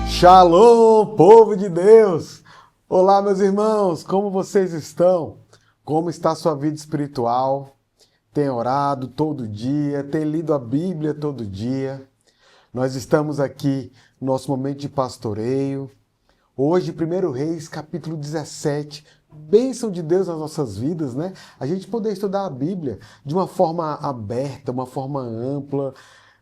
Shalom, povo de Deus! Olá, meus irmãos, como vocês estão? Como está a sua vida espiritual? Tem orado todo dia? Tem lido a Bíblia todo dia? Nós estamos aqui no nosso momento de pastoreio. Hoje, 1 Reis, capítulo 17. Bênção de Deus nas nossas vidas, né? A gente poder estudar a Bíblia de uma forma aberta, uma forma ampla,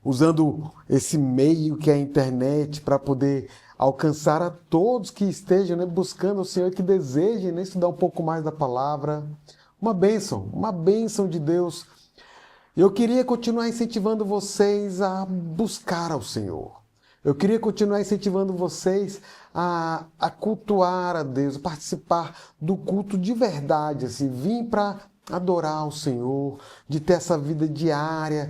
usando esse meio que é a internet para poder alcançar a todos que estejam, né, buscando o Senhor e que desejem, né, estudar um pouco mais da palavra. Uma bênção de Deus. Eu queria continuar incentivando vocês a buscar ao Senhor. Eu queria continuar incentivando vocês a cultuar a Deus, a participar do culto de verdade, assim, vir para adorar o Senhor, de ter essa vida diária,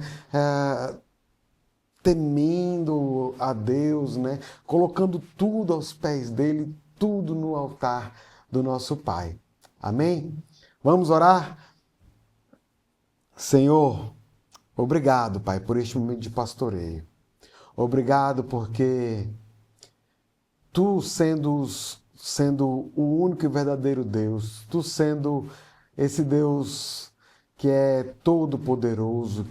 temendo a Deus, né? Colocando tudo aos pés dele, tudo no altar do nosso Pai. Amém? Vamos orar? Senhor, obrigado, Pai, por este momento de pastoreio. Obrigado porque Tu sendo o único e verdadeiro Deus, Tu sendo esse Deus que é todo-poderoso,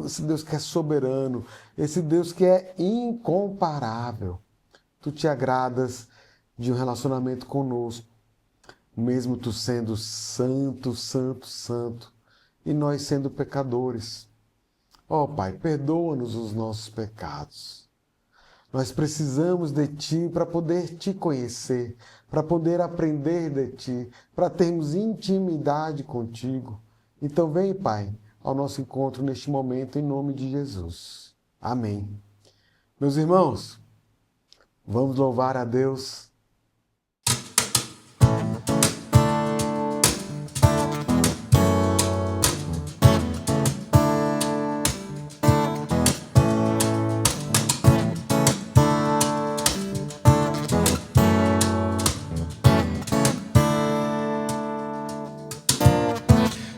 esse Deus que é soberano, esse Deus que é incomparável. Tu te agradas de um relacionamento conosco, mesmo Tu sendo santo, santo, santo, e nós sendo pecadores. Ó Pai, perdoa-nos os nossos pecados. Nós precisamos de Ti para poder Te conhecer, para poder aprender de Ti, para termos intimidade contigo. Então vem, Pai, ao nosso encontro neste momento, em nome de Jesus. Amém. Meus irmãos, vamos louvar a Deus.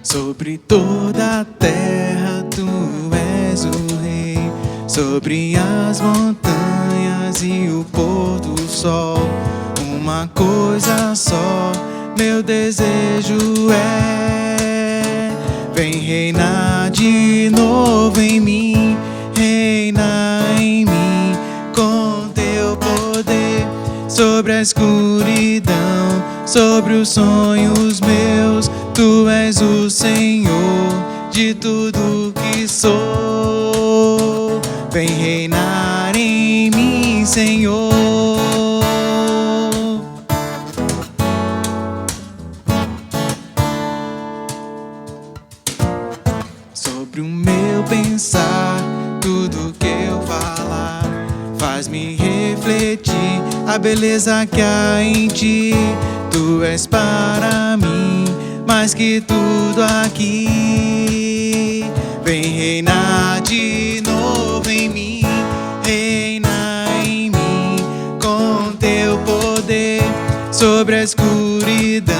Sobre toda a terra Tu és o Rei, sobre as montanhas e o pôr do sol. Uma coisa só, meu desejo é: vem reinar de novo em mim, reina em mim com Teu poder. Sobre a escuridão, sobre os sonhos meus, Tu és o Senhor de tudo que sou. Vem reinar em mim, Senhor. Sobre o meu pensar, tudo que eu falar, faz-me refletir a beleza que há em Ti. Tu és para mim mais que tudo aqui. Vem reinar de novo em mim, reina em mim com Teu poder. Sobre a escuridão,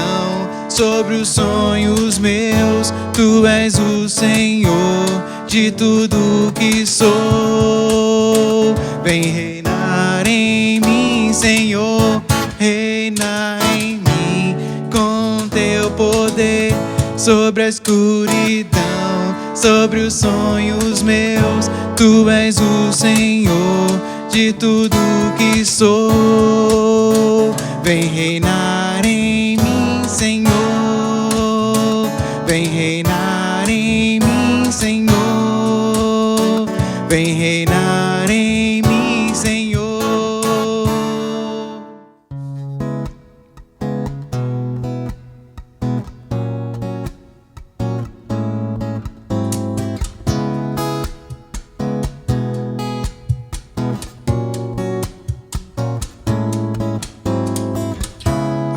sobre os sonhos meus, Tu és o Senhor de tudo que sou. Vem reinar em mim, Senhor, reina em mim com Teu poder. Sobre a escuridão, sobre os sonhos meus, Tu és o Senhor de tudo que sou. Vem reinar em mim, Senhor. Vem reinar em mim, Senhor. Vem reinar em mim, Senhor.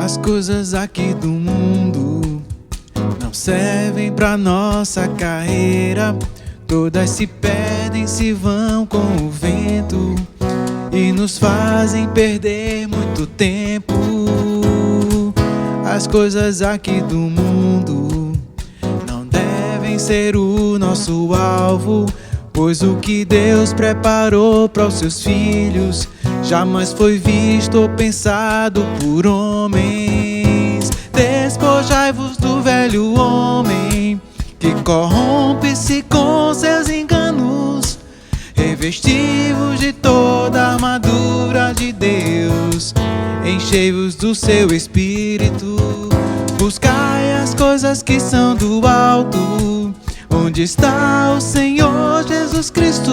As coisas aqui do mundo não servem pra nossa carreira. Todas se perdem, se vão com o vento e nos fazem perder muito tempo. As coisas aqui do mundo não devem ser o nosso alvo, Pois o que Deus preparou para os seus filhos jamais foi visto ou pensado por homens. Despojai-vos do velho homem, que corrompe-se com seus enganos. Revesti-vos de toda a armadura de Deus, enchei-vos do seu Espírito. Buscai as coisas que são do alto, onde está o Senhor Jesus Cristo.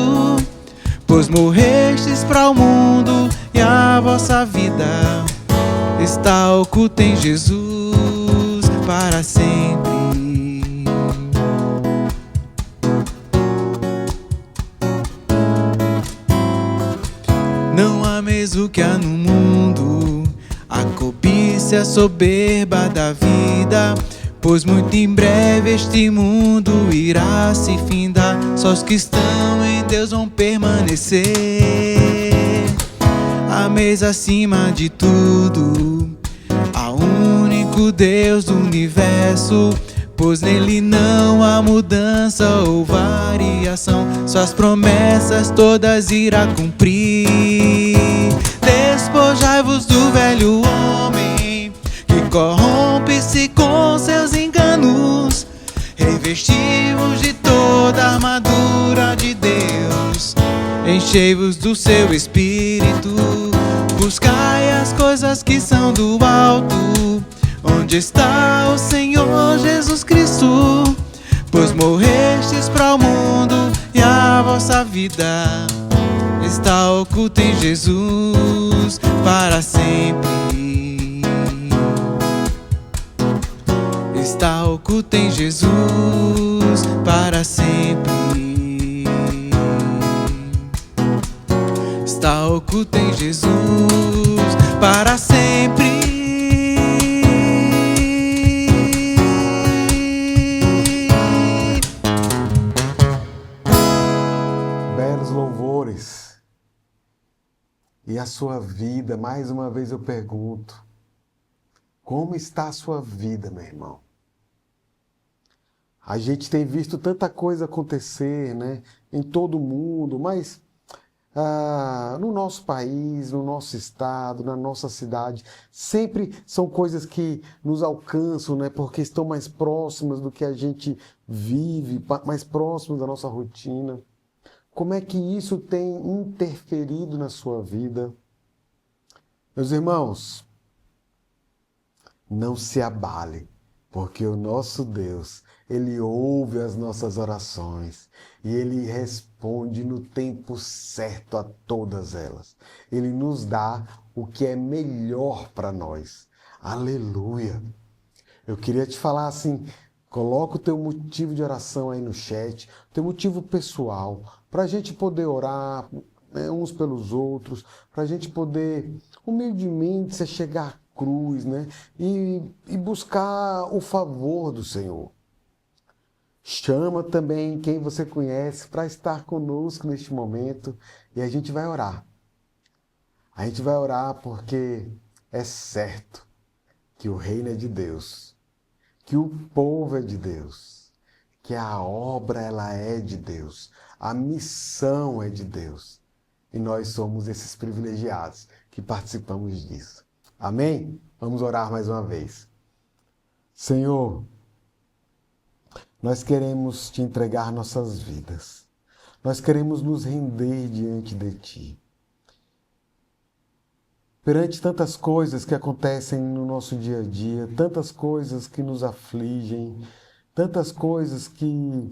Pois morrestes para o mundo e a vossa vida está oculta em Jesus para sempre. Não ameis o que há no mundo, a cobiça, a soberba da vida, pois muito em breve este mundo irá se findar. Só os que estão em Deus vão permanecer. Ameis acima de tudo ao único Deus do universo, pois nele não há mudança ou variação. Suas promessas todas irá cumprir. Despojai-vos do velho homem, que corrompe-se com seus enganos. Revesti-vos de toda a armadura de Deus, enchei-vos do seu Espírito. Buscai as coisas que são do alto, onde está o Senhor Jesus Cristo. Pois morrestes para o mundo e a vossa vida está oculta em Jesus para sempre. Está oculta em Jesus para sempre. Está oculta em Jesus para sempre. Belos louvores. E a sua vida, mais uma vez eu pergunto, como está a sua vida, meu irmão? A gente tem visto tanta coisa acontecer, né, em todo o mundo, mas no nosso país, no nosso estado, na nossa cidade, sempre são coisas que nos alcançam, né, porque estão mais próximas do que a gente vive, mais próximos da nossa rotina. Como é que isso tem interferido na sua vida? Meus irmãos, não se abale, porque o nosso Deus, Ele ouve as nossas orações e Ele responde no tempo certo a todas elas. Ele nos dá o que é melhor para nós. Aleluia! Eu queria te falar assim, coloca o teu motivo de oração aí no chat, teu motivo pessoal, para a gente poder orar, né, uns pelos outros, para a gente poder humildemente se chegar à cruz, né, e buscar o favor do Senhor. Chama também quem você conhece para estar conosco neste momento e a gente vai orar. A gente vai orar porque é certo que o reino é de Deus, que o povo é de Deus, que a obra ela é de Deus, a missão é de Deus. E nós somos esses privilegiados que participamos disso. Amém? Vamos orar mais uma vez. Senhor, nós queremos te entregar nossas vidas. Nós queremos nos render diante de ti. Perante tantas coisas que acontecem no nosso dia a dia, tantas coisas que nos afligem, tantas coisas que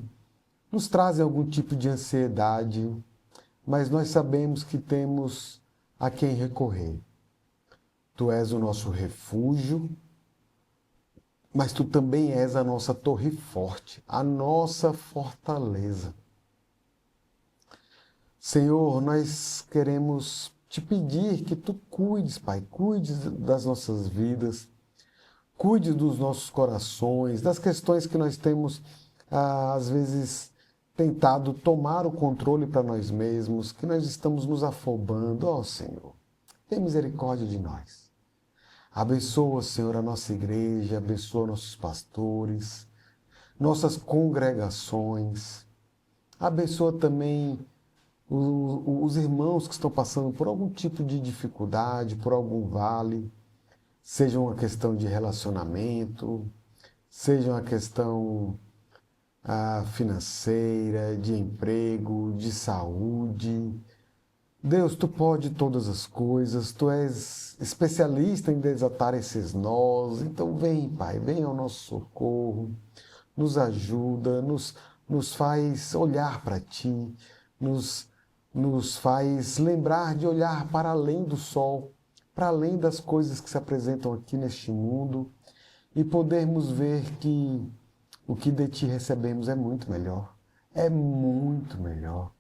nos trazem algum tipo de ansiedade, mas nós sabemos que temos a quem recorrer. Tu és o nosso refúgio, mas tu também és a nossa torre forte, a nossa fortaleza. Senhor, nós queremos te pedir que tu cuides, Pai, cuides das nossas vidas, cuide dos nossos corações, das questões que nós temos, às vezes, tentado tomar o controle para nós mesmos, que nós estamos nos afobando. Ó Senhor, tem misericórdia de nós. Abençoa, Senhor, a nossa igreja, abençoa nossos pastores, nossas congregações. Abençoa também os irmãos que estão passando por algum tipo de dificuldade, por algum vale, seja uma questão de relacionamento, seja uma questão financeira, de emprego, de saúde. Deus, tu pode todas as coisas, tu és especialista em desatar esses nós, então vem, Pai, vem ao nosso socorro, nos ajuda, nos faz olhar para Ti, nos faz lembrar de olhar para além do sol, para além das coisas que se apresentam aqui neste mundo e podermos ver que o que de Ti recebemos é muito melhor, é muito melhor.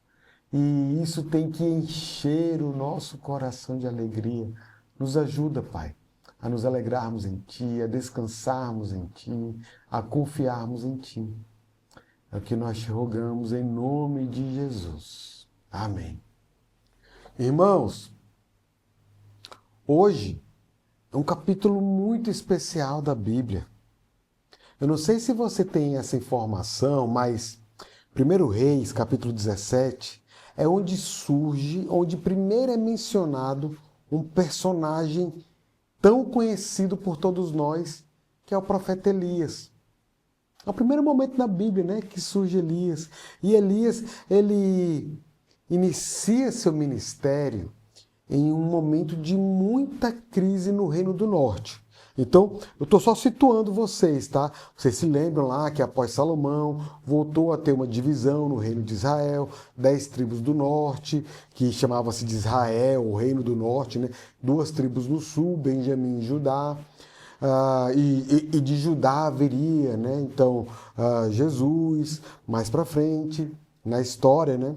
E isso tem que encher o nosso coração de alegria. Nos ajuda, Pai, a nos alegrarmos em Ti, a descansarmos em Ti, a confiarmos em Ti. É o que nós te rogamos em nome de Jesus. Amém. Irmãos, hoje é um capítulo muito especial da Bíblia. Eu não sei se você tem essa informação, mas 1 Reis, capítulo 17, é onde surge, onde primeiro é mencionado um personagem tão conhecido por todos nós, que é o profeta Elias. É o primeiro momento na Bíblia, né, que surge Elias. E Elias, ele inicia seu ministério em um momento de muita crise no Reino do Norte. Então, eu estou só situando vocês, tá? Vocês se lembram lá que após Salomão voltou a ter uma divisão no reino de Israel, 10 tribos do norte, que chamava-se de Israel, o reino do norte, né? 2 tribos no sul, Benjamim e Judá. E de Judá haveria, né? Então, Jesus, mais para frente, na história, né?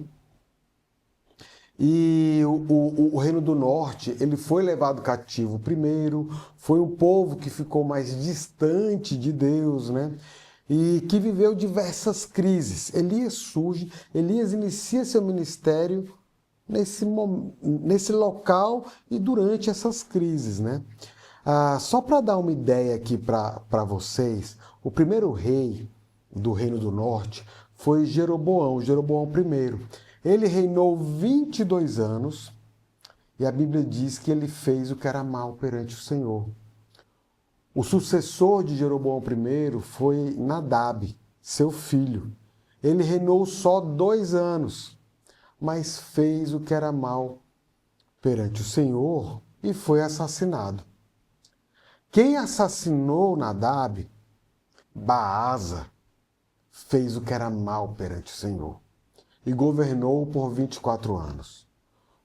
E o Reino do Norte, ele foi levado cativo primeiro, foi um povo que ficou mais distante de Deus, né? E que viveu diversas crises. Elias inicia seu ministério nesse local e durante essas crises, né? Só para dar uma ideia aqui para vocês, o primeiro rei do Reino do Norte foi Jeroboão I. Ele reinou 22 anos e a Bíblia diz que ele fez o que era mal perante o Senhor. O sucessor de Jeroboão I foi Nadab, seu filho. Ele reinou só 2 anos, mas fez o que era mal perante o Senhor e foi assassinado. Quem assassinou Nadab, Baasa, fez o que era mal perante o Senhor e governou por 24 anos.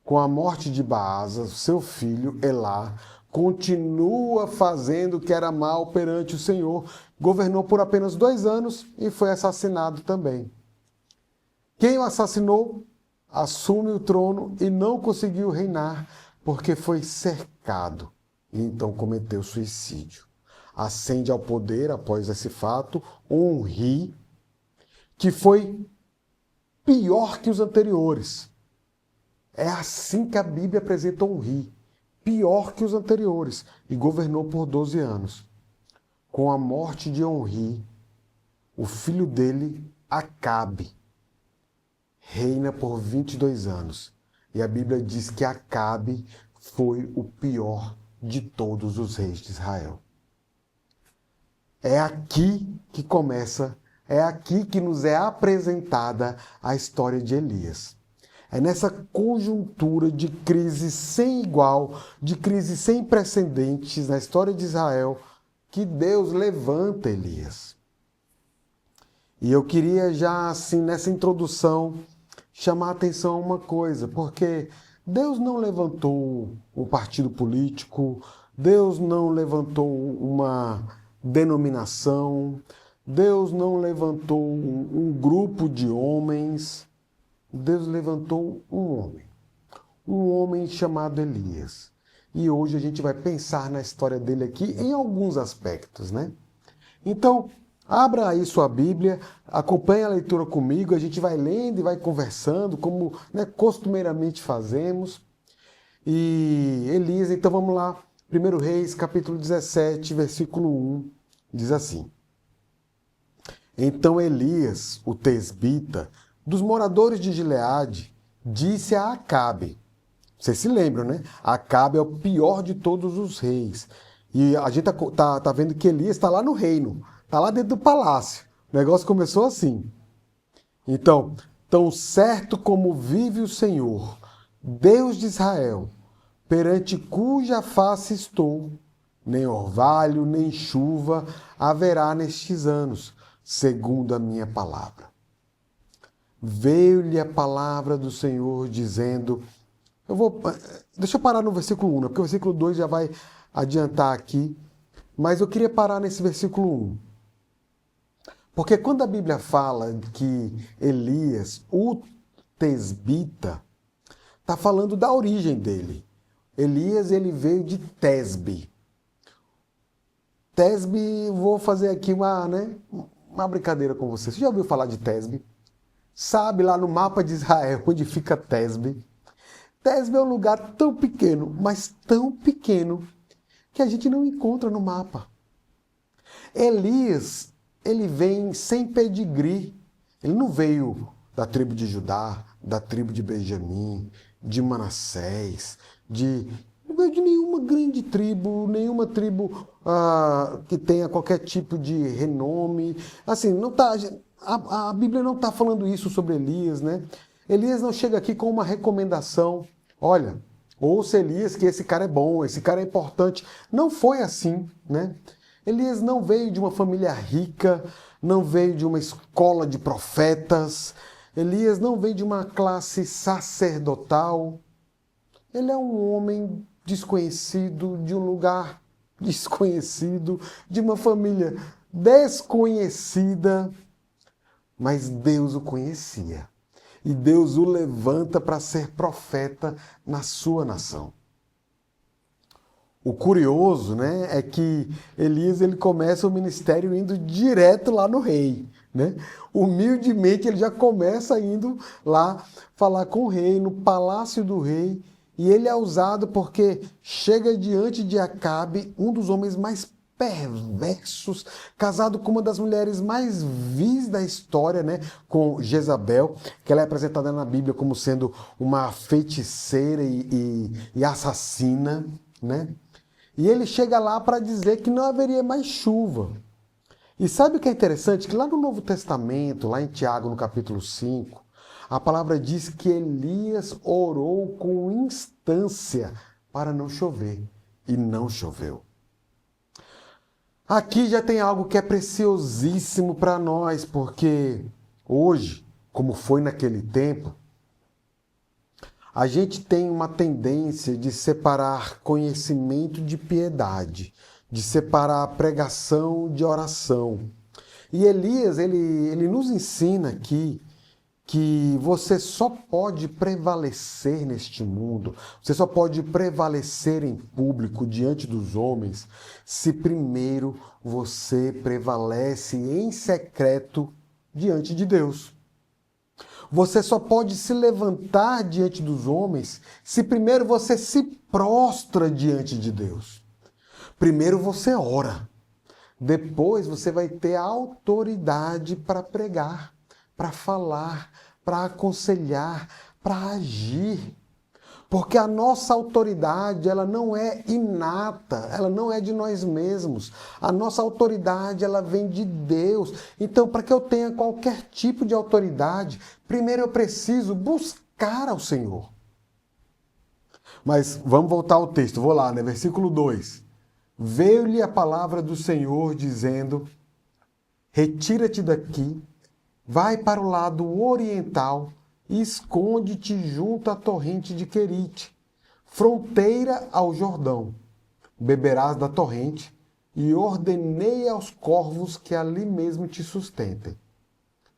Com a morte de Baasa, seu filho, Elá, continua fazendo o que era mal perante o Senhor. Governou por apenas 2 anos e foi assassinado também. Quem o assassinou assume o trono e não conseguiu reinar porque foi cercado e então cometeu suicídio. Ascende ao poder após esse fato Onri, que foi pior que os anteriores. É assim que a Bíblia apresenta Onri, pior que os anteriores, e governou por 12 anos. Com a morte de Onri, o filho dele, Acabe, reina por 22 anos. E a Bíblia diz que Acabe foi o pior de todos os reis de Israel. É aqui que começa, é aqui que nos é apresentada a história de Elias. É nessa conjuntura de crise sem igual, de crise sem precedentes na história de Israel, que Deus levanta Elias. E eu queria já, assim, nessa introdução, chamar a atenção a uma coisa, porque Deus não levantou um partido político, Deus não levantou uma denominação, Deus não levantou um grupo de homens, Deus levantou um homem chamado Elias. E hoje a gente vai pensar na história dele aqui em alguns aspectos, né? Então, abra aí sua Bíblia, acompanhe a leitura comigo, a gente vai lendo e vai conversando, como, né, costumeiramente fazemos. E Elias, então vamos lá, 1 Reis, capítulo 17, versículo 1, diz assim: Então Elias, o tesbita, dos moradores de Gileade, disse a Acabe. Vocês se lembram, né? Acabe é o pior de todos os reis. E a gente tá vendo que Elias está lá no reino, está lá dentro do palácio. O negócio começou assim. Então, tão certo como vive o Senhor, Deus de Israel, perante cuja face estou, nem orvalho, nem chuva haverá nestes anos, segundo a minha palavra. Veio-lhe a palavra do Senhor dizendo... Deixa eu parar no versículo 1, porque o versículo 2 já vai adiantar aqui, mas eu queria parar nesse versículo 1. Porque quando a Bíblia fala que Elias, o tesbita, está falando da origem dele. Elias, ele veio de Tesbe. Tesbe, vou fazer aqui uma brincadeira com você. Você já ouviu falar de Tesbe? Sabe lá no mapa de Israel onde fica Tesbe? Tesbe é um lugar tão pequeno, mas tão pequeno, que a gente não encontra no mapa. Elias, ele vem sem pedigree. Ele não veio da tribo de Judá, da tribo de Benjamim, de Manassés, não veio de nenhuma grande tribo, nenhuma tribo que tenha qualquer tipo de renome. Assim, não tá, a Bíblia não está falando isso sobre Elias, né? Elias não chega aqui com uma recomendação. Olha, ouça Elias que esse cara é bom, esse cara é importante. Não foi assim, né? Elias não veio de uma família rica, não veio de uma escola de profetas. Elias não veio de uma classe sacerdotal. Ele é um homem desconhecido, de um lugar desconhecido, de uma família desconhecida. Mas Deus o conhecia. E Deus o levanta para ser profeta na sua nação. O curioso, né, é que Elias ele começa o ministério indo direto lá no rei, né? Humildemente ele já começa indo lá falar com o rei, no palácio do rei. E ele é usado porque chega diante de Acabe, um dos homens mais perversos, casado com uma das mulheres mais vis da história, né, com Jezabel, que ela é apresentada na Bíblia como sendo uma feiticeira e assassina, né? E ele chega lá para dizer que não haveria mais chuva. E sabe o que é interessante? Que lá no Novo Testamento, lá em Tiago, no capítulo 5, a palavra diz que Elias orou com instância para não chover. E não choveu. Aqui já tem algo que é preciosíssimo para nós, porque hoje, como foi naquele tempo, a gente tem uma tendência de separar conhecimento de piedade, de separar pregação de oração. E Elias, ele nos ensina aqui que você só pode prevalecer neste mundo, você só pode prevalecer em público diante dos homens, se primeiro você prevalece em secreto diante de Deus. Você só pode se levantar diante dos homens se primeiro você se prostra diante de Deus. Primeiro você ora, depois você vai ter a autoridade para pregar, para falar, para aconselhar, para agir. Porque a nossa autoridade, ela não é inata, ela não é de nós mesmos. A nossa autoridade, ela vem de Deus. Então, para que eu tenha qualquer tipo de autoridade, primeiro eu preciso buscar ao Senhor. Mas vamos voltar ao texto, vou lá, né? Versículo 2. Veio-lhe a palavra do Senhor dizendo: retira-te daqui, vai para o lado oriental e esconde-te junto à torrente de Querite, fronteira ao Jordão. Beberás da torrente, e ordenei aos corvos que ali mesmo te sustentem.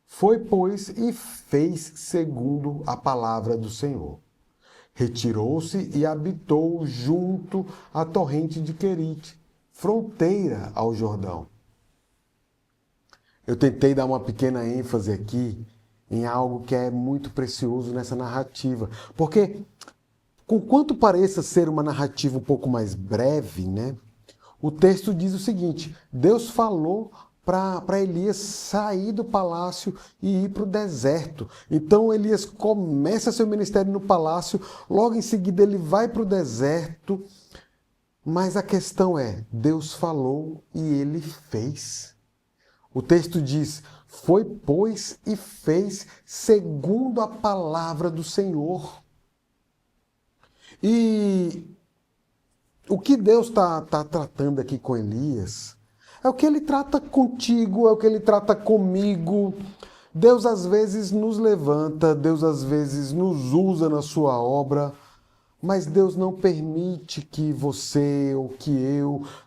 Foi, pois, e fez segundo a palavra do Senhor. Retirou-se e habitou junto à torrente de Querite, fronteira ao Jordão. Eu tentei dar uma pequena ênfase aqui em algo que é muito precioso nessa narrativa. Porque, conquanto pareça ser uma narrativa um pouco mais breve, né? O texto diz o seguinte: Deus falou para Elias sair do palácio e ir para o deserto. Então Elias começa seu ministério no palácio, logo em seguida ele vai para o deserto, mas a questão é, Deus falou e ele fez. O texto diz, foi, pois, e fez segundo a palavra do Senhor. E o que Deus está tratando aqui com Elias é o que ele trata contigo, é o que ele trata comigo. Deus às vezes nos levanta, Deus às vezes nos usa na sua obra, mas Deus não permite que você ou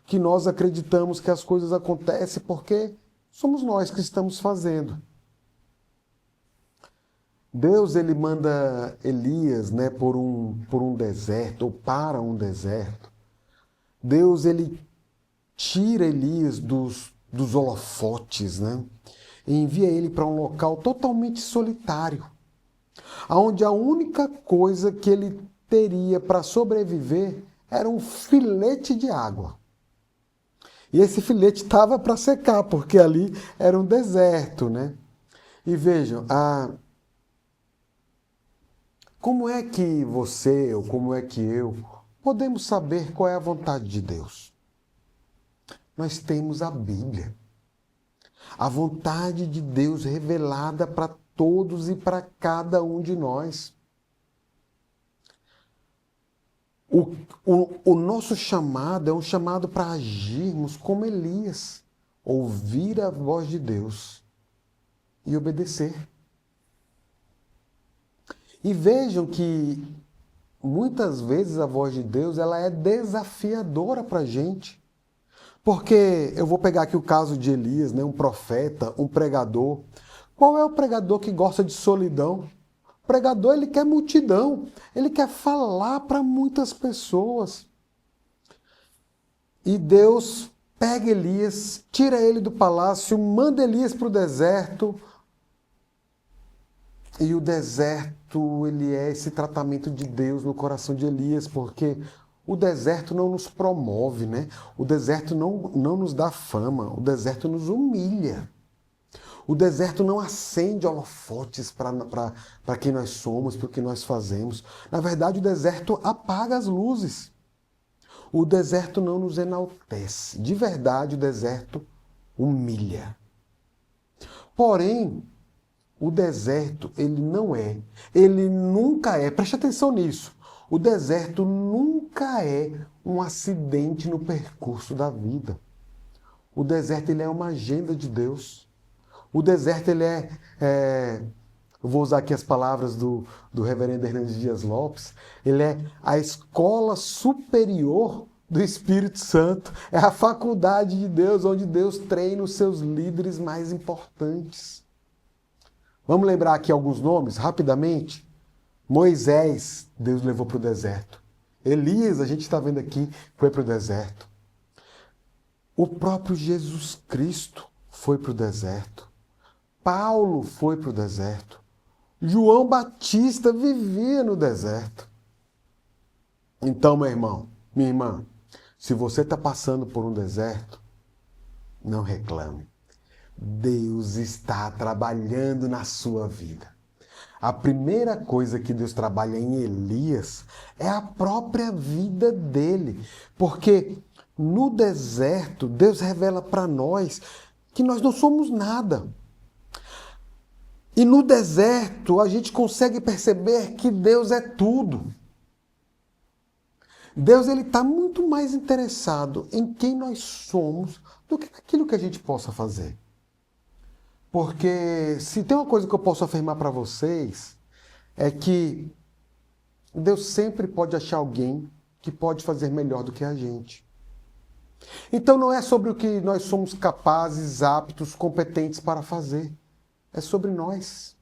que nós acreditamos que as coisas acontecem porque somos nós que estamos fazendo. Deus ele manda Elias, né, por um deserto ou para um deserto. Deus ele tira Elias dos holofotes, né? E envia ele para um local totalmente solitário, onde a única coisa que ele teria para sobreviver era um filete de água. E esse filete estava para secar, porque ali era um deserto, né? E vejam, como é que você ou como é que eu podemos saber qual é a vontade de Deus? Nós temos a Bíblia. A vontade de Deus revelada para todos e para cada um de nós. O nosso chamado é um chamado para agirmos como Elias, ouvir a voz de Deus e obedecer. E vejam que muitas vezes a voz de Deus ela é desafiadora para a gente. Porque eu vou pegar aqui o caso de Elias, né? Um profeta, um pregador. Qual é o pregador que gosta de solidão? O pregador ele quer multidão, ele quer falar para muitas pessoas. E Deus pega Elias, tira ele do palácio, manda Elias para o deserto. E o deserto, ele é esse tratamento de Deus no coração de Elias, porque o deserto não nos promove, né? O deserto não nos dá fama, o deserto nos humilha. O deserto não acende holofotes para quem nós somos, para o que nós fazemos. Na verdade, o deserto apaga as luzes. O deserto não nos enaltece. De verdade, o deserto humilha. Porém, o deserto, ele nunca é, preste atenção nisso, o deserto nunca é um acidente no percurso da vida. O deserto, ele é uma agenda de Deus. O deserto, ele eu vou usar aqui as palavras do reverendo Hernandes Dias Lopes, ele é a escola superior do Espírito Santo, é a faculdade de Deus, onde Deus treina os seus líderes mais importantes. Vamos lembrar aqui alguns nomes, rapidamente. Moisés, Deus levou para o deserto. Elias, a gente está vendo aqui, foi para o deserto. O próprio Jesus Cristo foi para o deserto. Paulo foi para o deserto. João Batista vivia no deserto. Então, meu irmão, minha irmã, se você está passando por um deserto, não reclame. Deus está trabalhando na sua vida. A primeira coisa que Deus trabalha em Elias é a própria vida dele. Porque no deserto, Deus revela para nós que nós não somos nada. E no deserto, a gente consegue perceber que Deus é tudo. Deus está muito mais interessado em quem nós somos do que naquilo que a gente possa fazer. Porque se tem uma coisa que eu posso afirmar para vocês, é que Deus sempre pode achar alguém que pode fazer melhor do que a gente. Então não é sobre o que nós somos capazes, aptos, competentes para fazer. É sobre nós.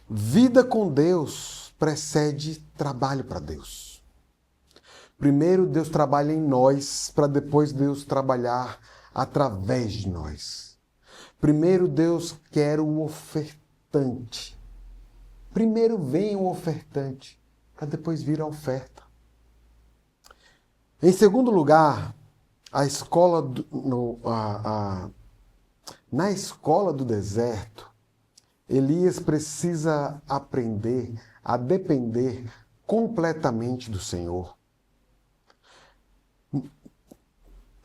Vida com Deus precede trabalho para Deus. Primeiro Deus trabalha em nós, para depois Deus trabalhar através de nós. Primeiro Deus quer o ofertante. Primeiro vem o ofertante, para depois vir a oferta. Em segundo lugar, a escola na escola do deserto, Elias precisa aprender a depender completamente do Senhor.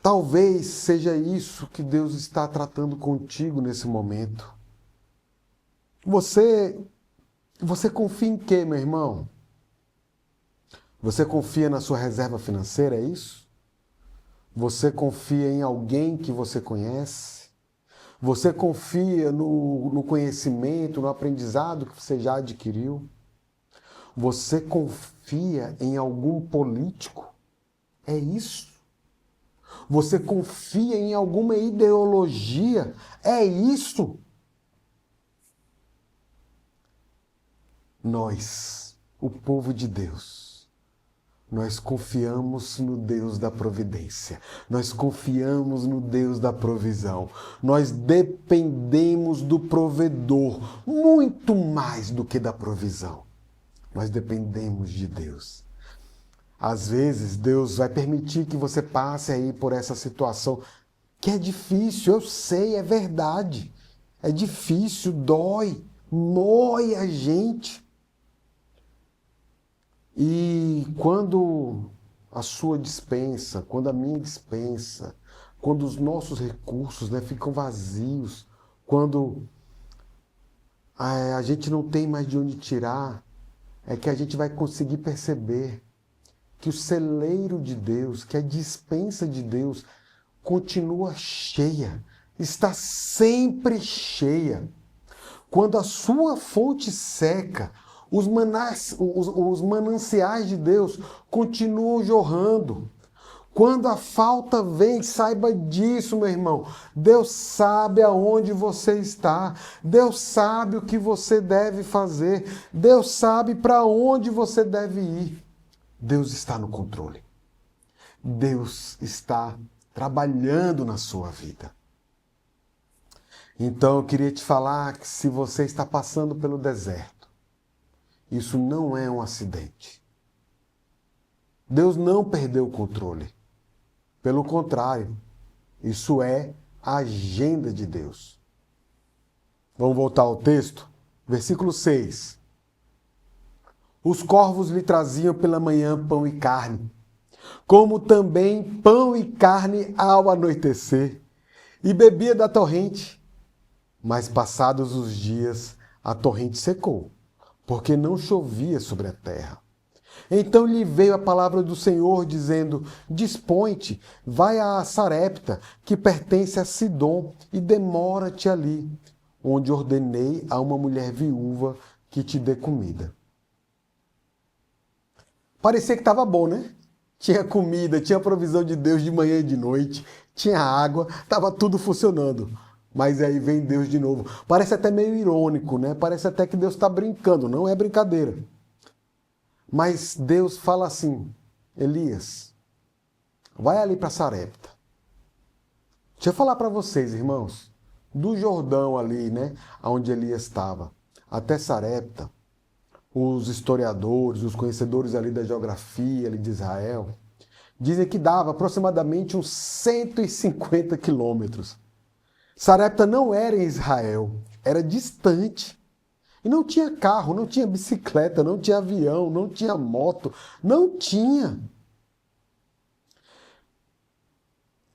Talvez seja isso que Deus está tratando contigo nesse momento. Você confia em quê, meu irmão? Você confia na sua reserva financeira, é isso? Você confia em alguém que você conhece? Você confia no conhecimento, no aprendizado que você já adquiriu? Você confia em algum político? É isso? Você confia em alguma ideologia? É isso? Nós, o povo de Deus, nós confiamos no Deus da providência. Nós confiamos no Deus da provisão. Nós dependemos do provedor muito mais do que da provisão. Nós dependemos de Deus. Às vezes, Deus vai permitir que você passe aí por essa situação que é difícil, eu sei, é verdade. É difícil, dói, mói a gente. E quando a sua despensa, quando a minha despensa, quando os nossos recursos, né, ficam vazios, quando a gente não tem mais de onde tirar, é que a gente vai conseguir perceber que o celeiro de Deus, que a despensa de Deus continua cheia, está sempre cheia. Quando a sua fonte seca, os mananciais de Deus continuam jorrando. Quando a falta vem, saiba disso, meu irmão. Deus sabe aonde você está. Deus sabe o que você deve fazer. Deus sabe para onde você deve ir. Deus está no controle. Deus está trabalhando na sua vida. Então eu queria te falar que se você está passando pelo deserto, isso não é um acidente. Deus não perdeu o controle. Pelo contrário, isso é a agenda de Deus. Vamos voltar ao texto? Versículo 6. Os corvos lhe traziam pela manhã pão e carne, como também pão e carne ao anoitecer, e bebia da torrente. Mas passados os dias, a torrente secou, porque não chovia sobre a terra. Então lhe veio a palavra do Senhor, dizendo: Dispõe-te, vai a Sarepta, que pertence a Sidom, e demora-te ali, onde ordenei a uma mulher viúva que te dê comida. Parecia que estava bom, né? Tinha comida, tinha provisão de Deus de manhã e de noite, tinha água, estava tudo funcionando. Mas aí vem Deus de novo. Parece até meio irônico, né? Parece até que Deus está brincando, não é brincadeira. Mas Deus fala assim: Elias, vai ali para Sarepta. Deixa eu falar para vocês, irmãos, do Jordão ali, né? Onde Elias estava, até Sarepta, os historiadores, os conhecedores ali da geografia ali de Israel, dizem que dava aproximadamente uns 150 quilômetros. Sarepta não era em Israel, era distante. E não tinha carro, não tinha bicicleta, não tinha avião, não tinha moto, não tinha.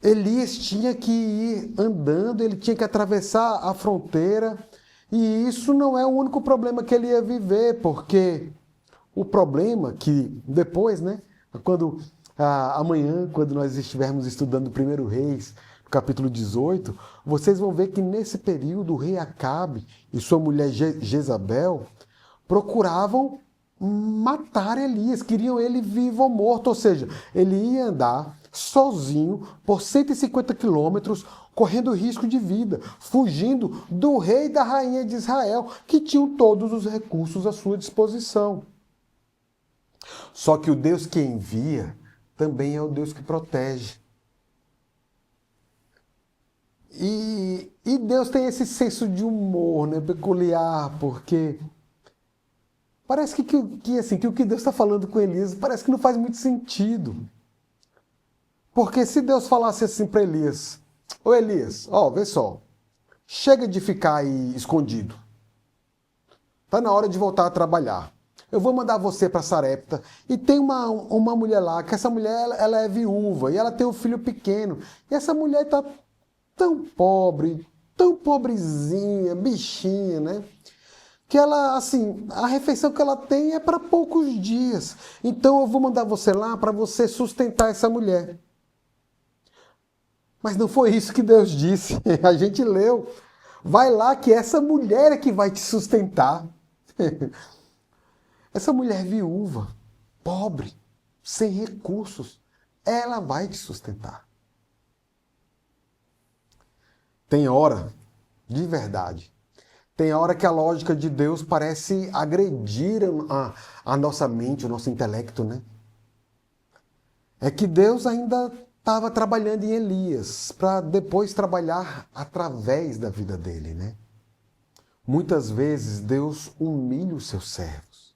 Elias tinha que ir andando, ele tinha que atravessar a fronteira. E isso não é o único problema que ele ia viver, porque o problema que depois, né, amanhã, quando nós estivermos estudando o 1 Reis, capítulo 18, vocês vão ver que nesse período o rei Acabe e sua mulher Jezabel procuravam matar Elias, queriam ele vivo ou morto, ou seja, ele ia andar sozinho por 150 quilômetros, correndo risco de vida, fugindo do rei e da rainha de Israel, que tinham todos os recursos à sua disposição. Só que o Deus que envia também é o Deus que protege. E Deus tem esse senso de humor, né, peculiar, porque parece que o que Deus está falando com Elias parece que não faz muito sentido. Porque se Deus falasse assim para Elias, ô Elias, ó, vê só, chega de ficar aí escondido. Tá na hora de voltar a trabalhar. Eu vou mandar você para Sarepta e tem uma mulher lá, que essa mulher ela é viúva e ela tem um filho pequeno. E essa mulher tá tão pobre, tão pobrezinha, bichinha, né? Que ela, assim, a refeição que ela tem é para poucos dias. Então eu vou mandar você lá para você sustentar essa mulher. Mas não foi isso que Deus disse. A gente leu. Vai lá que essa mulher é que vai te sustentar. Essa mulher viúva, pobre, sem recursos, ela vai te sustentar. Tem hora, de verdade, tem hora que a lógica de Deus parece agredir a nossa mente, o nosso intelecto, né? É que Deus ainda estava trabalhando em Elias, para depois trabalhar através da vida dele, né? Muitas vezes Deus humilha os seus servos,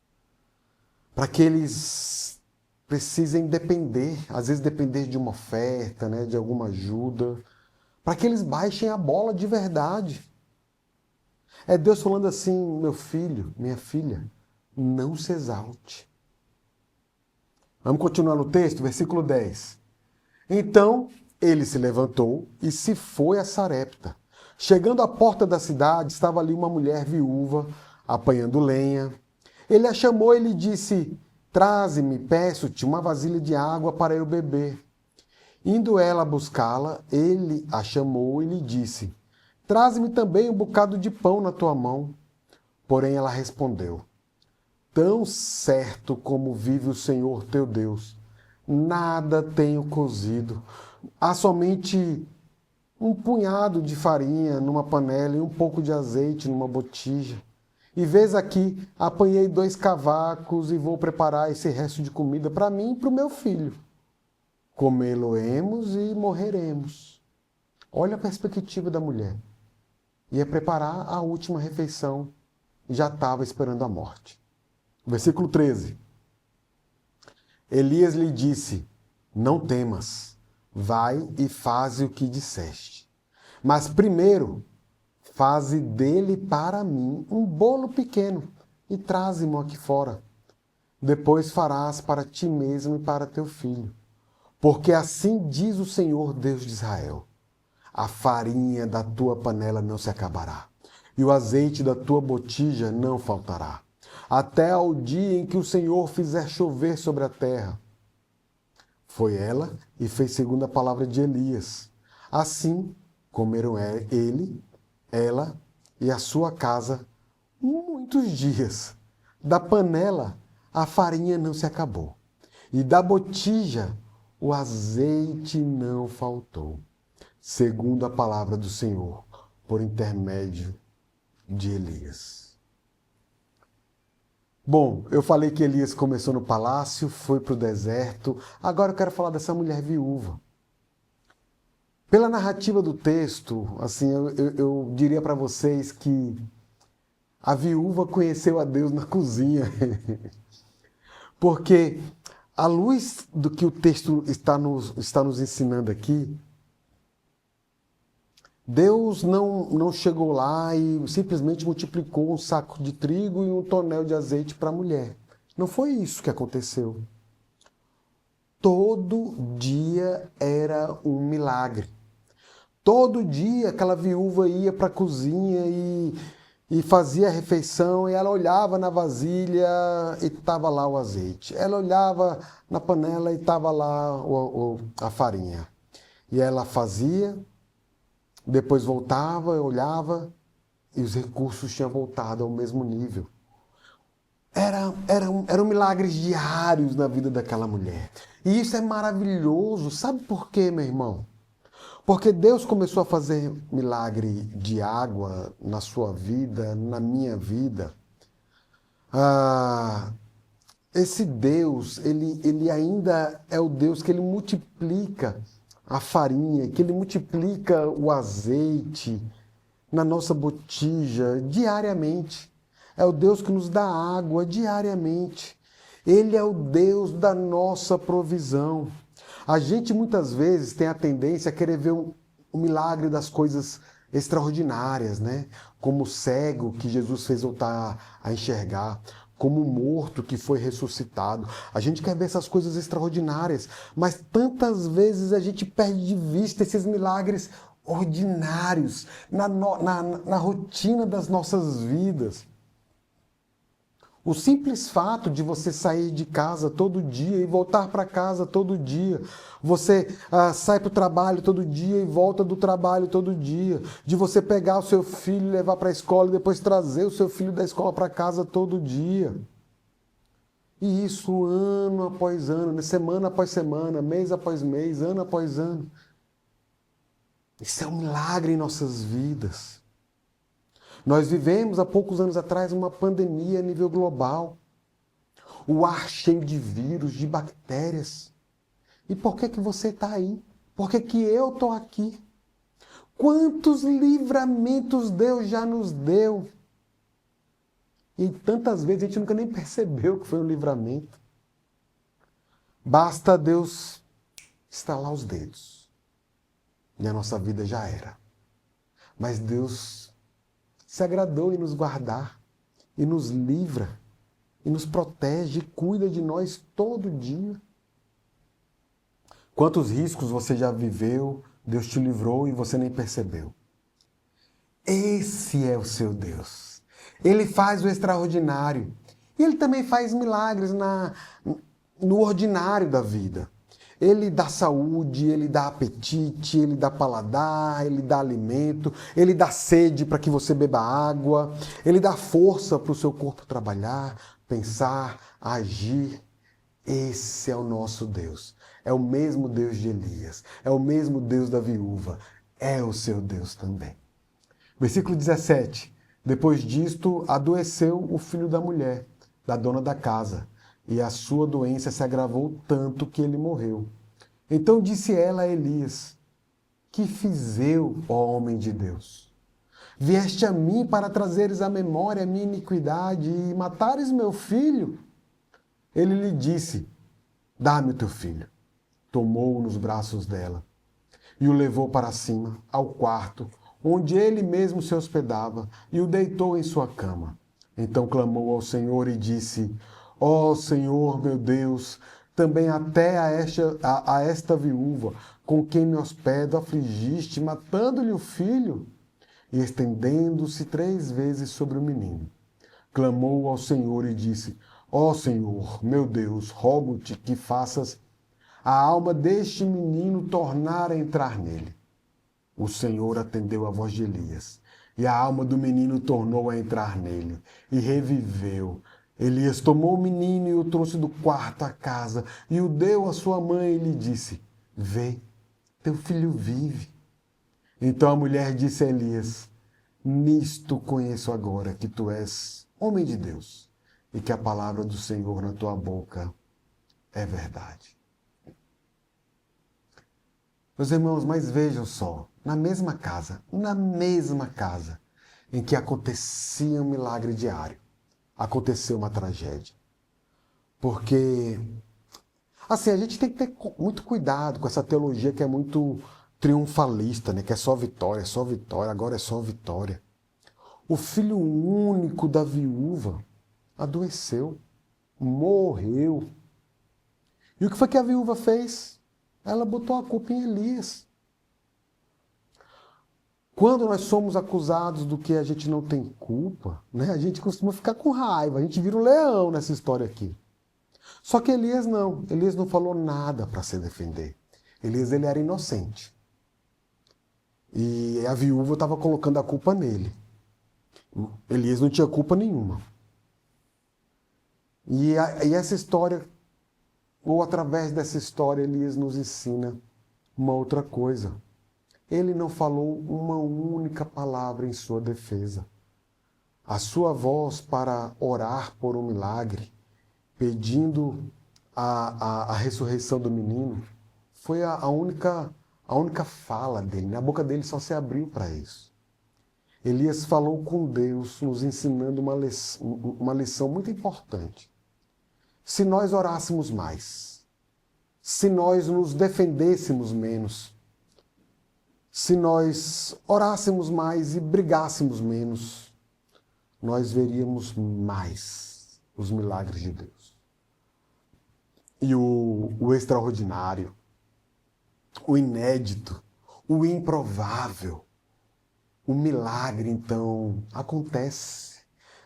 para que eles precisem depender, às vezes depender de uma oferta, né, de alguma ajuda, para que eles baixem a bola de verdade. É Deus falando assim, meu filho, minha filha, não se exalte. Vamos continuar no texto, versículo 10. Então ele se levantou e se foi a Sarepta. Chegando à porta da cidade, estava ali uma mulher viúva, apanhando lenha. Ele a chamou e lhe disse, traze-me, peço-te, uma vasilha de água para eu beber. Indo ela buscá-la, ele a chamou e lhe disse, traze-me também um bocado de pão na tua mão. Porém ela respondeu, tão certo como vive o Senhor teu Deus, nada tenho cozido. Há somente um punhado de farinha numa panela e um pouco de azeite numa botija. E vês aqui, apanhei 2 cavacos e vou preparar esse resto de comida para mim e para o meu filho. Comê-lo-emos e morreremos. Olha a perspectiva da mulher. Ia preparar a última refeição e já estava esperando a morte. Versículo 13. Elias lhe disse, não temas, vai e faze o que disseste. Mas primeiro, faze dele para mim um bolo pequeno e traze-mo aqui fora. Depois farás para ti mesmo e para teu filho. Porque assim diz o Senhor Deus de Israel, a farinha da tua panela não se acabará, e o azeite da tua botija não faltará, até ao dia em que o Senhor fizer chover sobre a terra. Foi ela e fez segundo a palavra de Elias. Assim comeram ele, ela e a sua casa muitos dias. Da panela a farinha não se acabou, e da botija o azeite não faltou, segundo a palavra do Senhor, por intermédio de Elias. Bom, eu falei que Elias começou no palácio, foi para o deserto. Agora eu quero falar dessa mulher viúva. Pela narrativa do texto, assim, eu diria para vocês que a viúva conheceu a Deus na cozinha. Porque, à luz do que o texto está nos ensinando aqui, Deus não chegou lá e simplesmente multiplicou um saco de trigo e um tonel de azeite para a mulher. Não foi isso que aconteceu. Todo dia era um milagre. Todo dia aquela viúva ia para a cozinha e fazia a refeição e ela olhava na vasilha e estava lá o azeite. Ela olhava na panela e estava lá a farinha. E ela fazia, depois voltava, olhava e os recursos tinham voltado ao mesmo nível. Eram milagres diários na vida daquela mulher. E isso é maravilhoso. Sabe por quê, meu irmão? Porque Deus começou a fazer milagre de água na sua vida, na minha vida. Esse Deus, ele ainda é o Deus que ele multiplica a farinha, que ele multiplica o azeite na nossa botija diariamente. É o Deus que nos dá água diariamente. Ele é o Deus da nossa provisão. A gente muitas vezes tem a tendência a querer ver o milagre das coisas extraordinárias, né? Como o cego que Jesus fez voltar a enxergar, como o morto que foi ressuscitado. A gente quer ver essas coisas extraordinárias, mas tantas vezes a gente perde de vista esses milagres ordinários na rotina das nossas vidas. O simples fato de você sair de casa todo dia e voltar para casa todo dia, você sai para o trabalho todo dia e volta do trabalho todo dia, de você pegar o seu filho e levar para a escola e depois trazer o seu filho da escola para casa todo dia. E isso ano após ano, semana após semana, mês após mês, ano após ano. Isso é um milagre em nossas vidas. Nós vivemos há poucos anos atrás uma pandemia a nível global. O ar cheio de vírus, de bactérias. E por que você está aí? Por que eu estou aqui? Quantos livramentos Deus já nos deu? E tantas vezes a gente nunca nem percebeu que foi um livramento. Basta Deus estalar os dedos. E a nossa vida já era. Mas Deus se agradou em nos guardar, e nos livra, e nos protege, e cuida de nós todo dia. Quantos riscos você já viveu, Deus te livrou e você nem percebeu. Esse é o seu Deus. Ele faz o extraordinário. E Ele também faz milagres no ordinário da vida. Ele dá saúde, Ele dá apetite, Ele dá paladar, Ele dá alimento, Ele dá sede para que você beba água, Ele dá força para o seu corpo trabalhar, pensar, agir. Esse é o nosso Deus. É o mesmo Deus de Elias, é o mesmo Deus da viúva, é o seu Deus também. Versículo 17. Depois disto, adoeceu o filho da mulher, da dona da casa, e a sua doença se agravou tanto que ele morreu. Então disse ela a Elias: que fiz eu, ó homem de Deus? Vieste a mim para trazeres à memória a minha iniquidade e matares meu filho? Ele lhe disse: dá-me o teu filho. Tomou-o nos braços dela e o levou para cima, ao quarto, onde ele mesmo se hospedava, e o deitou em sua cama. Então clamou ao Senhor e disse: ó Senhor meu Deus, também até a esta viúva, com quem me hospedo, afligiste, matando-lhe o filho? E estendendo-se 3 vezes sobre o menino, clamou ao Senhor e disse: ó Senhor, meu Deus, rogo-te que faças a alma deste menino tornar a entrar nele. O Senhor atendeu a voz de Elias, e a alma do menino tornou a entrar nele, e reviveu. Elias tomou o menino e o trouxe do quarto à casa, e o deu à sua mãe e lhe disse: vê, teu filho vive. Então a mulher disse a Elias: nisto conheço agora que tu és homem de Deus, e que a palavra do Senhor na tua boca é verdade. Meus irmãos, mas vejam só, na mesma casa em que acontecia um milagre diário, aconteceu uma tragédia. Porque, assim, a gente tem que ter muito cuidado com essa teologia que é muito triunfalista, né? Que é só vitória, agora é só vitória. O filho único da viúva adoeceu, morreu. E o que foi que a viúva fez? Ela botou a culpa em Elias. Quando nós somos acusados do que a gente não tem culpa, né, a gente costuma ficar com raiva, a gente vira um leão nessa história aqui. Só que Elias não falou nada para se defender. Elias, ele era inocente. E a viúva estava colocando a culpa nele. Elias não tinha culpa nenhuma. E essa história, ou através dessa história, Elias nos ensina uma outra coisa. Ele não falou uma única palavra em sua defesa. A sua voz para orar por um milagre, pedindo a ressurreição do menino, foi a única fala dele. A boca dele só se abriu para isso. Elias falou com Deus, nos ensinando uma lição muito importante. Se nós orássemos mais, se nós nos defendêssemos menos, se nós orássemos mais e brigássemos menos, nós veríamos mais os milagres de Deus. E o extraordinário, o inédito, o improvável, o milagre, então, acontece.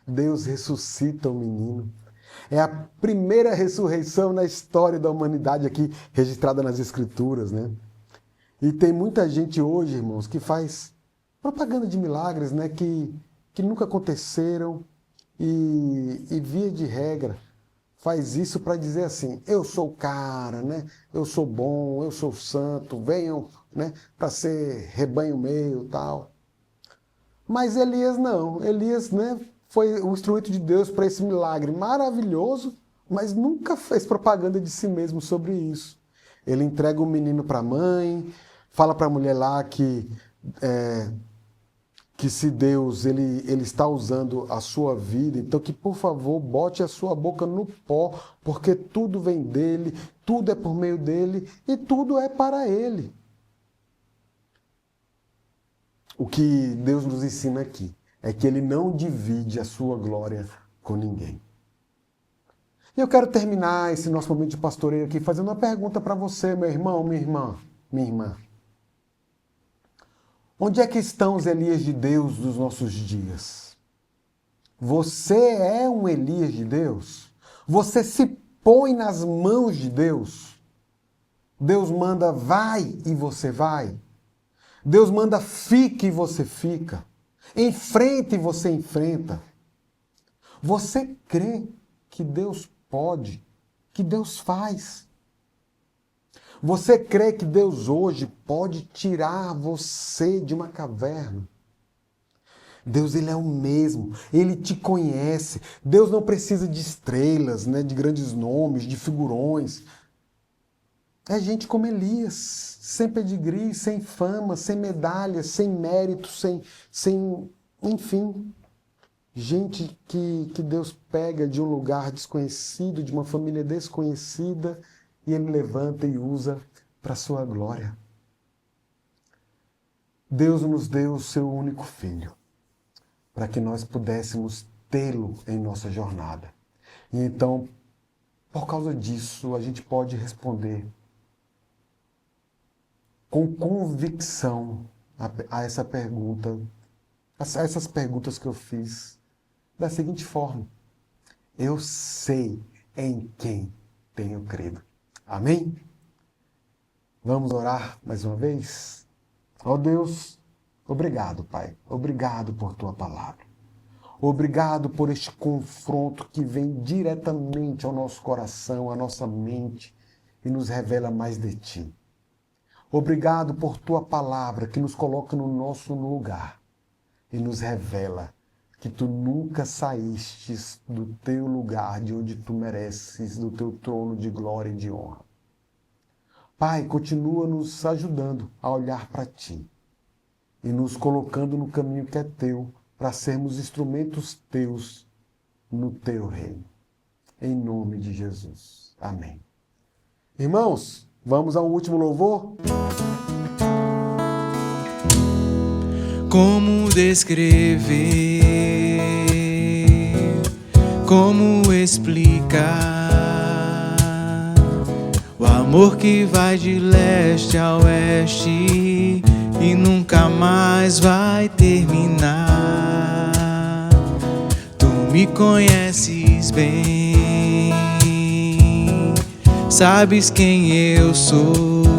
Deus ressuscita o menino. É a primeira ressurreição na história da humanidade aqui, registrada nas Escrituras, né? E tem muita gente hoje, irmãos, que faz propaganda de milagres, né? Que nunca aconteceram e via de regra, faz isso para dizer assim, eu sou o cara, né? Eu sou bom, eu sou santo, venham, né, para ser rebanho meu e tal. Mas Elias não. Elias, né, foi o instrumento de Deus para esse milagre maravilhoso, mas nunca fez propaganda de si mesmo sobre isso. Ele entrega o menino para a mãe, fala para a mulher lá que se Deus ele está usando a sua vida, então que, por favor, bote a sua boca no pó, porque tudo vem dele, tudo é por meio dele e tudo é para ele. O que Deus nos ensina aqui é que ele não divide a sua glória com ninguém. E eu quero terminar esse nosso momento de pastoreio aqui fazendo uma pergunta para você, meu irmão, minha irmã. Onde é que estão os Elias de Deus dos nossos dias? Você é um Elias de Deus? Você se põe nas mãos de Deus? Deus manda vai e você vai? Deus manda fique e você fica? Enfrente e você enfrenta? Você crê que Deus pode, que Deus faz? Você crê que Deus hoje pode tirar você de uma caverna? Deus, ele é o mesmo, ele te conhece. Deus não precisa de estrelas, né, de grandes nomes, de figurões. É gente como Elias, sem pedigree, sem fama, sem medalha, sem mérito, enfim. Gente que Deus pega de um lugar desconhecido, de uma família desconhecida, e ele levanta e usa para a sua glória. Deus nos deu o seu único filho, para que nós pudéssemos tê-lo em nossa jornada. E então, por causa disso, a gente pode responder com convicção a essa pergunta, a essas perguntas que eu fiz, da seguinte forma: eu sei em quem tenho crido. Amém? Vamos orar mais uma vez? Ó Deus, obrigado, Pai. Obrigado por Tua palavra. Obrigado por este confronto que vem diretamente ao nosso coração, à nossa mente e nos revela mais de Ti. Obrigado por Tua palavra que nos coloca no nosso lugar e nos revela que Tu nunca saístes do Teu lugar, de onde Tu mereces, do Teu trono de glória e de honra. Pai, continua nos ajudando a olhar para Ti e nos colocando no caminho que é Teu, para sermos instrumentos Teus no Teu reino. Em nome de Jesus. Amém. Irmãos, vamos ao último louvor? Como descrever, como explicar o amor que vai de leste a oeste e nunca mais vai terminar. Tu me conheces bem, sabes quem eu sou.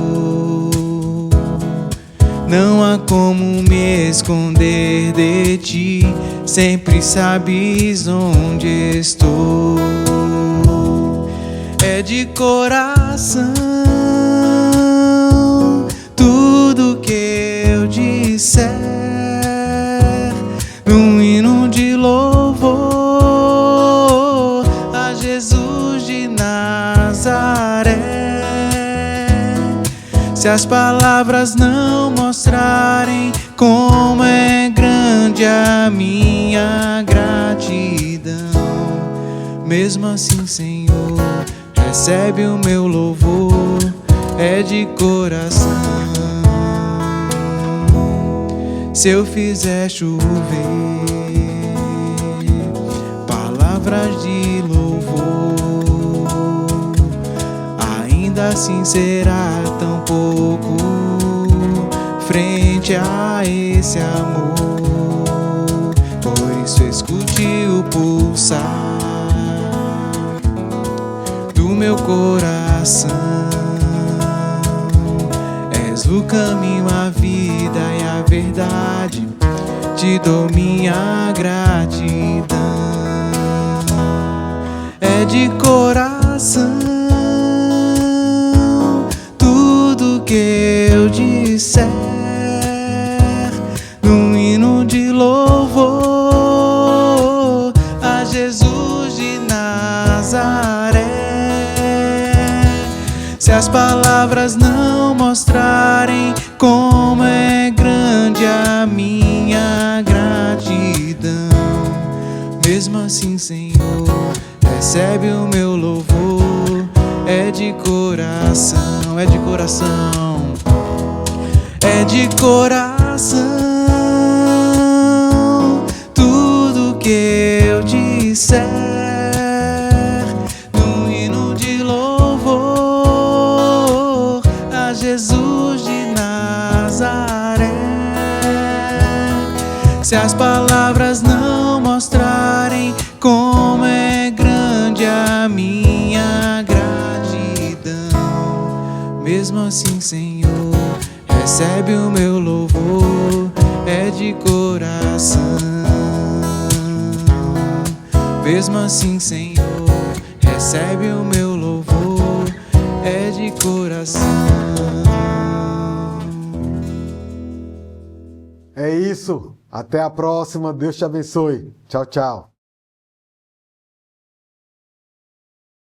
Não há como me esconder de Ti, sempre sabes onde estou. É de coração tudo que eu disser, um hino de louvor a Jesus de Nazaré. Se as palavras não mostrarem como é grande a minha gratidão, mesmo assim, Senhor, recebe o meu louvor, é de coração. Se eu fizer chover palavras de louvor, ainda assim será tão pouco frente a esse amor. Por isso escute o pulsar do meu coração. És o caminho, a vida e a verdade, te dou minha gratidão. É de coração tudo que eu disser, num hino de louvor a Jesus de Nazaré. Se as palavras não mostrarem como é grande a minha gratidão, mesmo assim, Senhor, recebe o meu louvor, é de coração, é de coração, é de coração. Tudo que eu disser, num hino de louvor a Jesus de Nazaré. Se as palavras não mostrarem como é grande a minha gratidão, mesmo assim, Senhor, recebe o meu louvor, é de coração. Mesmo assim, Senhor, recebe o meu louvor, é de coração. É isso. Até a próxima. Deus te abençoe. Tchau, tchau.